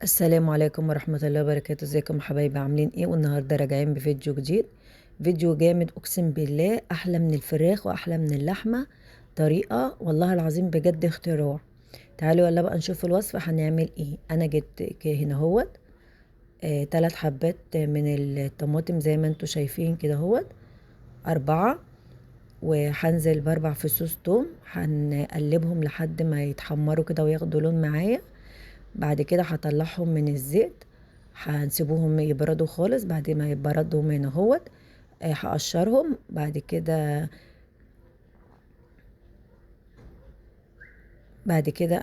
السلام عليكم ورحمة الله وبركاته. ازيكم حبايبي، عاملين ايه؟ والنهاردة راجعين بفيديو جديد. فيديو جامد اقسم بالله، احلى من الفراخ واحلى من اللحمة. طريقة والله العظيم بجد اختراع. تعالوا يلا بقى نشوف الوصفة هنعمل ايه. انا جبت هنا هوت 3 حبات من الطماطم زي ما انتوا شايفين كده هوت 4. وهنزل ب4 فصوص توم، هنقلبهم لحد ما يتحمروا كده وياخدوا لون معايا. بعد كده هطلعهم من الزيت، هنسيبوهم يبردوا خالص. بعد ما يبردوا من اهوت هقشرهم. بعد كده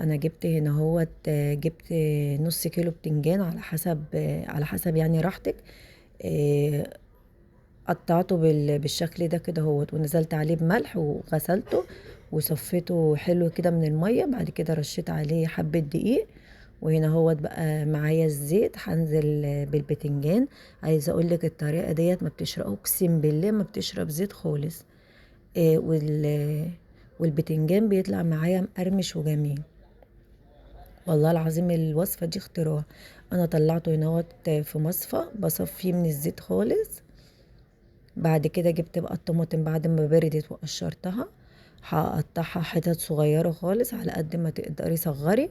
انا جبت هنا اهوت جبت نص كيلو بتنجان على حسب يعني راحتك. قطعته بالشكل ده كده اهوت، ونزلت عليه بملح وغسلته وصفيته حلو كده من المية. بعد كده رشيت عليه حبة دقيق. وهنا هوت بقى معايا الزيت، هنزل بالبتنجان. عايزه اقول لك الطريقه ديت ما بتشرب، اقسم بالله ما بتشرب زيت خالص. إيه والبتنجان بيطلع معايا مقرمش وجميل. والله العظيم الوصفه دي اختراع. انا طلعته هنا هوت في مصفى بصفيه من الزيت خالص. بعد كده جبت بقى الطماطم بعد ما بردت وقشرتها، هقطعها حتت صغيره خالص على قد ما تقدري صغري.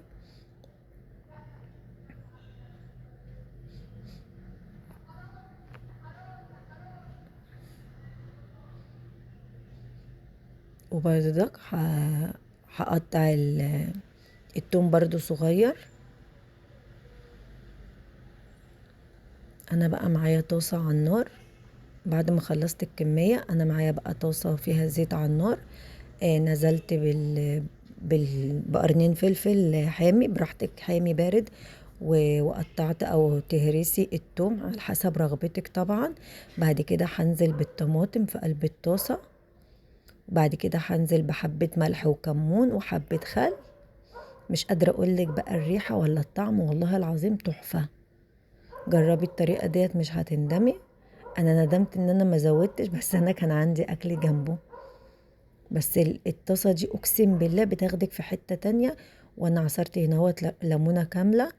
وبرضك هقطع التوم برضو صغير. انا بقى معايا طاسة على النار. بعد ما خلصت الكمية انا معايا بقى طاسة فيها زيت على النار. نزلت بقرنين فلفل حامي براحتك، حامي بارد. وقطعت او تهرسي التوم على حسب رغبتك طبعا. بعد كده هنزل بالطماطم في قلب الطاسة. بعد كده هنزل بحبة ملح وكمون وحبة خل. مش قادرة اقولك بقى الريحة ولا الطعم، والله العظيم تحفة. جربي الطريقة ديت مش هتندمي. انا ندمت ان انا ما زودتش، بس انا كان عندي اكل جنبه. بس الطاسة دي اقسم بالله بتاخدك في حتة تانية. وانا عصرت هنا هوت ليمونة كاملة.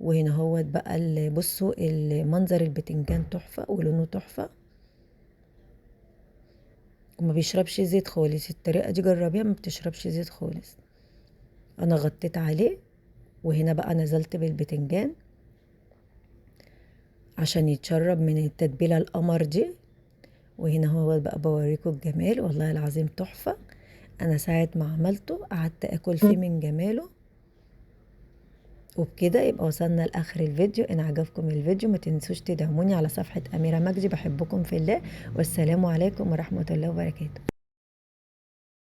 وهنا هوت بقى بصوا المنظر، البتنجان تحفة ولونه تحفة. وما بيشربش زيت خالص. الطريقة دي جربيها، ما بتشربش زيت خالص. انا غطيت عليه. وهنا بقى نزلت بالبتنجان عشان يتشرب من التتبيلة القمر دي. وهنا هو بقى بوريكم الجمال، والله العظيم تحفة. انا ساعة ما عملته قعدت اكل فيه من جماله. وبكده يبقى وصلنا لاخر الفيديو. ان عجبكم الفيديو ما تنسوش تدعموني على صفحة أميرة مجدي. بحبكم في الله، والسلام عليكم ورحمة الله وبركاته.